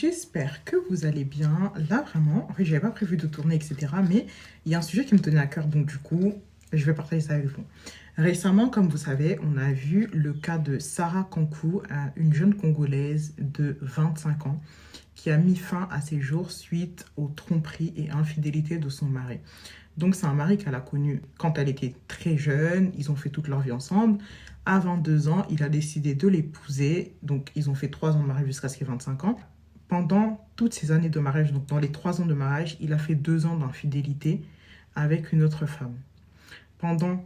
J'espère que vous allez bien. Là, vraiment, en fait, j'avais pas prévu de tourner, etc. Mais il y a un sujet qui me tenait à cœur, donc du coup, je vais partager ça avec vous. Récemment, comme vous savez, on a vu le cas de Sarah Kankou, une jeune Congolaise de 25 ans, qui a mis fin à ses jours suite aux tromperies et infidélités de son mari. Donc, c'est un mari qu'elle a connu quand elle était très jeune. Ils ont fait toute leur vie ensemble. À 22 ans, il a décidé de l'épouser. Donc, ils ont fait 3 ans de mariage jusqu'à ce qu'il ait 25 ans. Pendant toutes ces années de mariage, donc dans les 3 ans de mariage, il a fait 2 ans d'infidélité avec une autre femme. Pendant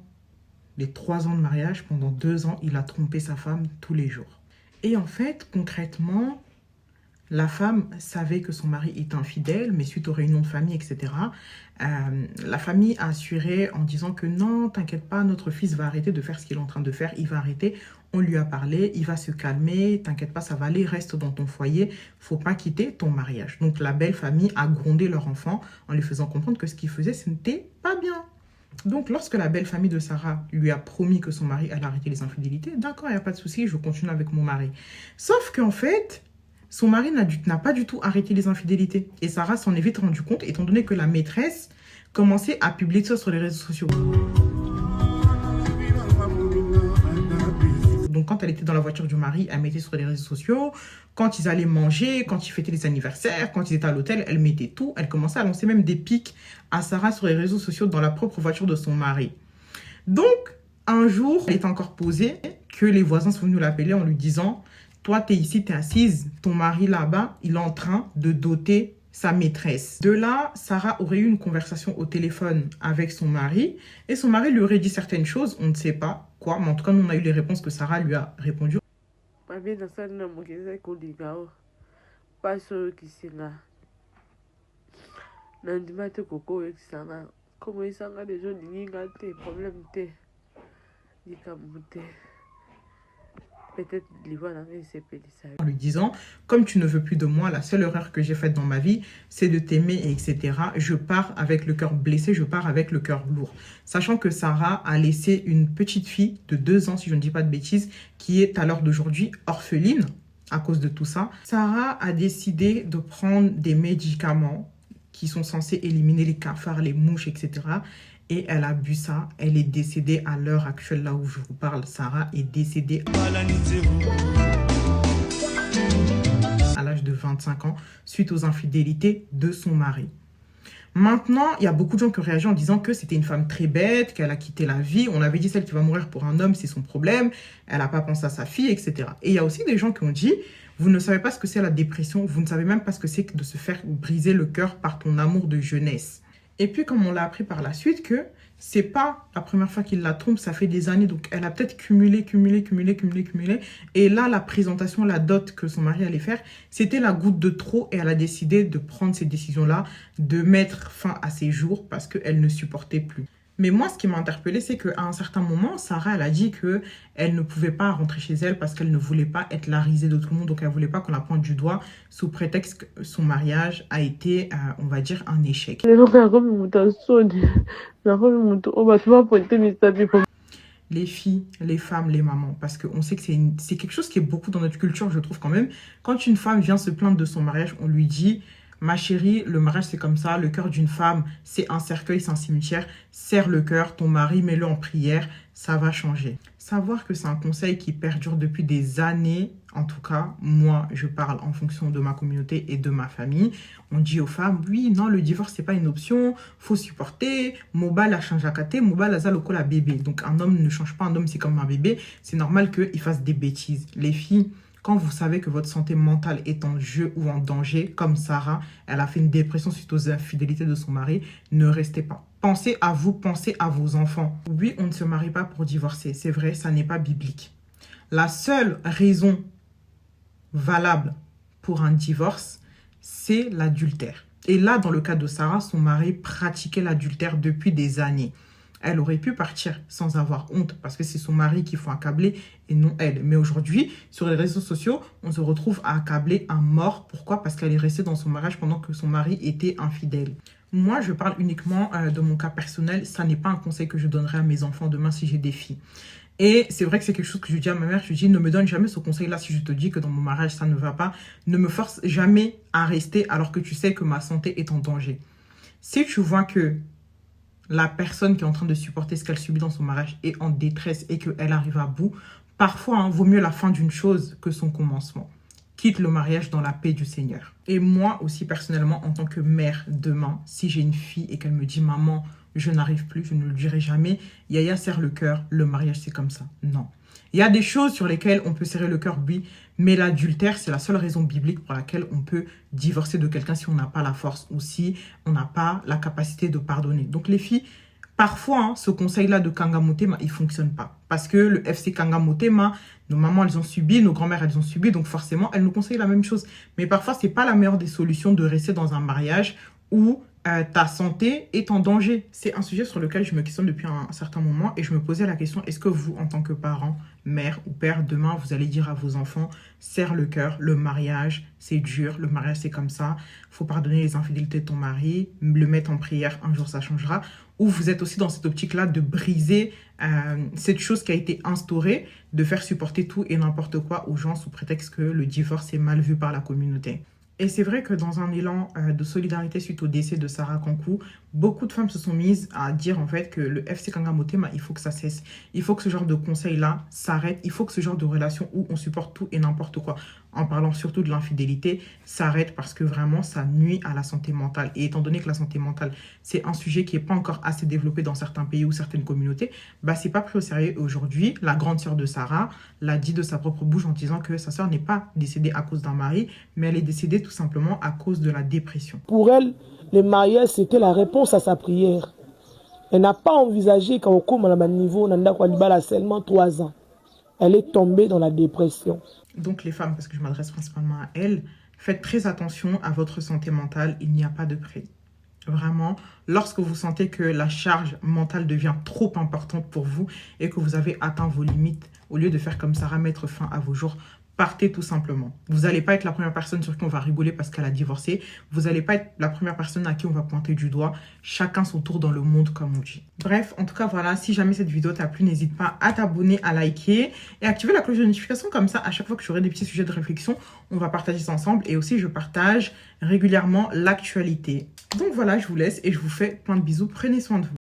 les 3 ans de mariage, pendant 2 ans, il a trompé sa femme tous les jours. Et en fait, concrètement, la femme savait que son mari est infidèle, mais suite aux réunions de famille, etc., la famille a assuré en disant que non, t'inquiète pas, notre fils va arrêter de faire ce qu'il est en train de faire, il va arrêter, on lui a parlé, il va se calmer, t'inquiète pas, ça va aller, reste dans ton foyer, faut pas quitter ton mariage. Donc la belle famille a grondé leur enfant en lui faisant comprendre que ce qu'il faisait, ce n'était pas bien. Donc, lorsque la belle famille de Sarah lui a promis que son mari allait arrêter les infidélités, d'accord, il n'y a pas de souci, je continue avec mon mari. Sauf qu'en fait, son mari n'a pas du tout arrêté les infidélités. Et Sarah s'en est vite rendu compte, étant donné que la maîtresse commençait à publier ça sur les réseaux sociaux. Donc, quand elle était dans la voiture du mari, elle mettait sur les réseaux sociaux. Quand ils allaient manger, quand ils fêtaient les anniversaires, quand ils étaient à l'hôtel, elle mettait tout. Elle commençait à lancer même des pics à Sarah sur les réseaux sociaux dans la propre voiture de son mari. Donc, un jour, elle est encore posée que les voisins sont venus l'appeler en lui disant « Toi, t'es ici, t'es assise. Ton mari là-bas, il est en train de doter sa maîtresse. » De là, Sarah aurait eu une conversation au téléphone avec son mari et son mari lui aurait dit certaines choses, on ne sait pas quoi, mais en tout cas, nous, on a eu les réponses que Sarah lui a répondu. En lui disant, comme tu ne veux plus de moi, la seule erreur que j'ai faite dans ma vie, c'est de t'aimer, etc. Je pars avec le cœur blessé, je pars avec le cœur lourd. Sachant que Sarah a laissé une petite fille de 2 ans, si je ne dis pas de bêtises, qui est à l'heure d'aujourd'hui orpheline à cause de tout ça. Sarah a décidé de prendre des médicaments qui sont censés éliminer les cafards, les mouches, etc. Et elle a bu ça. Elle est décédée à l'heure actuelle, là où je vous parle. Sarah est décédée à l'âge de 25 ans suite aux infidélités de son mari. Maintenant, il y a beaucoup de gens qui ont réagi en disant que c'était une femme très bête, qu'elle a quitté la vie. On avait dit celle qui va mourir pour un homme, c'est son problème. Elle n'a pas pensé à sa fille, etc. Et il y a aussi des gens qui ont dit, vous ne savez pas ce que c'est la dépression, vous ne savez même pas ce que c'est que de se faire briser le cœur par ton amour de jeunesse. Et puis, comme on l'a appris par la suite, que c'est pas la première fois qu'il la trompe, ça fait des années. Donc, elle a peut-être cumulé. Et là, la présentation, la dot que son mari allait faire, c'était la goutte de trop. Et elle a décidé de prendre ces décisions-là, de mettre fin à ses jours parce qu'elle ne supportait plus. Mais moi, ce qui m'a interpellée, c'est qu'à un certain moment, Sarah, elle a dit qu'elle ne pouvait pas rentrer chez elle parce qu'elle ne voulait pas être la risée de tout le monde. Donc, elle ne voulait pas qu'on la pointe du doigt sous prétexte que son mariage a été, on va dire, un échec. Les filles, les femmes, les mamans, parce qu'on sait que c'est quelque chose qui est beaucoup dans notre culture, je trouve quand même. Quand une femme vient se plaindre de son mariage, on lui dit... Ma chérie, le mariage, c'est comme ça. Le cœur d'une femme, c'est un cercueil, c'est un cimetière. Serre le cœur, ton mari, mets-le en prière, ça va changer. Savoir que c'est un conseil qui perdure depuis des années. En tout cas, moi, je parle en fonction de ma communauté et de ma famille. On dit aux femmes, oui, non, le divorce, c'est pas une option. Faut supporter. Moba la change à kate, moba la zaloko la bébé. Donc, un homme ne change pas. Un homme, c'est comme un bébé. C'est normal qu'il fasse des bêtises. Les filles... Quand vous savez que votre santé mentale est en jeu ou en danger, comme Sarah, elle a fait une dépression suite aux infidélités de son mari, ne restez pas. Pensez à vous, pensez à vos enfants. Oui, on ne se marie pas pour divorcer. C'est vrai, ça n'est pas biblique. La seule raison valable pour un divorce, c'est l'adultère. Et là, dans le cas de Sarah, son mari pratiquait l'adultère depuis des années. Elle aurait pu partir sans avoir honte parce que c'est son mari qu'il faut accabler et non elle. Mais aujourd'hui, sur les réseaux sociaux, on se retrouve à accabler un mort. Pourquoi? Parce qu'elle est restée dans son mariage pendant que son mari était infidèle. Moi, je parle uniquement de mon cas personnel. Ça n'est pas un conseil que je donnerai à mes enfants demain si j'ai des filles. Et c'est vrai que c'est quelque chose que je dis à ma mère. Je lui dis, ne me donne jamais ce conseil-là si je te dis que dans mon mariage, ça ne va pas. Ne me force jamais à rester alors que tu sais que ma santé est en danger. Si tu vois que la personne qui est en train de supporter ce qu'elle subit dans son mariage est en détresse et qu'elle arrive à bout, parfois, vaut mieux la fin d'une chose que son commencement. Quitte le mariage dans la paix du Seigneur. Et moi aussi, personnellement, en tant que mère, demain, si j'ai une fille et qu'elle me dit « Maman, je n'arrive plus, je ne le dirai jamais. Yaya serre le cœur, le mariage, c'est comme ça. » Non. Il y a des choses sur lesquelles on peut serrer le cœur, oui, mais l'adultère, c'est la seule raison biblique pour laquelle on peut divorcer de quelqu'un si on n'a pas la force ou si on n'a pas la capacité de pardonner. Donc les filles, parfois, ce conseil-là de Kanga Motema, il ne fonctionne pas. Parce que le FC Kanga Motema, nos mamans, elles ont subi, nos grand-mères, elles ont subi, donc forcément, elles nous conseillent la même chose. Mais parfois, ce n'est pas la meilleure des solutions de rester dans un mariage où ta santé est en danger. C'est un sujet sur lequel je me questionne depuis un certain moment et je me posais la question, est-ce que vous, en tant que parent, mère ou père, demain, vous allez dire à vos enfants, serre le cœur, le mariage, c'est dur, le mariage, c'est comme ça, il faut pardonner les infidélités de ton mari, le mettre en prière, un jour, ça changera. Ou vous êtes aussi dans cette optique-là de briser cette chose qui a été instaurée, de faire supporter tout et n'importe quoi aux gens sous prétexte que le divorce est mal vu par la communauté. Et c'est vrai que dans un élan de solidarité suite au décès de Sarah Kankou, beaucoup de femmes se sont mises à dire en fait que le FC Kanga Motema, il faut que ça cesse. Il faut que ce genre de conseil-là s'arrête. Il faut que ce genre de relation où on supporte tout et n'importe quoi, en parlant surtout de l'infidélité, s'arrête parce que vraiment, ça nuit à la santé mentale. Et étant donné que la santé mentale, c'est un sujet qui n'est pas encore assez développé dans certains pays ou certaines communautés, bah, c'est pas pris au sérieux. Aujourd'hui, la grande sœur de Sarah l'a dit de sa propre bouche en disant que sa sœur n'est pas décédée à cause d'un mari, mais elle est décédée tout simplement à cause de la dépression. Pour elle, le mariage, c'était la réponse à sa prière. Elle n'a pas envisagé qu'au cours à niveau, on a seulement 3 ans. Elle est tombée dans la dépression. Donc les femmes, parce que je m'adresse principalement à elles, faites très attention à votre santé mentale, il n'y a pas de prix. Vraiment, lorsque vous sentez que la charge mentale devient trop importante pour vous et que vous avez atteint vos limites, au lieu de faire comme Sarah, mettre fin à vos jours, partez tout simplement. Vous n'allez pas être la première personne sur qui on va rigoler parce qu'elle a divorcé. Vous n'allez pas être la première personne à qui on va pointer du doigt. Chacun son tour dans le monde, comme on dit. Bref, en tout cas, voilà. Si jamais cette vidéo t'a plu, n'hésite pas à t'abonner, à liker et activer la cloche de notification. Comme ça, à chaque fois que j'aurai des petits sujets de réflexion, on va partager ça ensemble. Et aussi, je partage régulièrement l'actualité. Donc voilà, je vous laisse et je vous fais plein de bisous. Prenez soin de vous.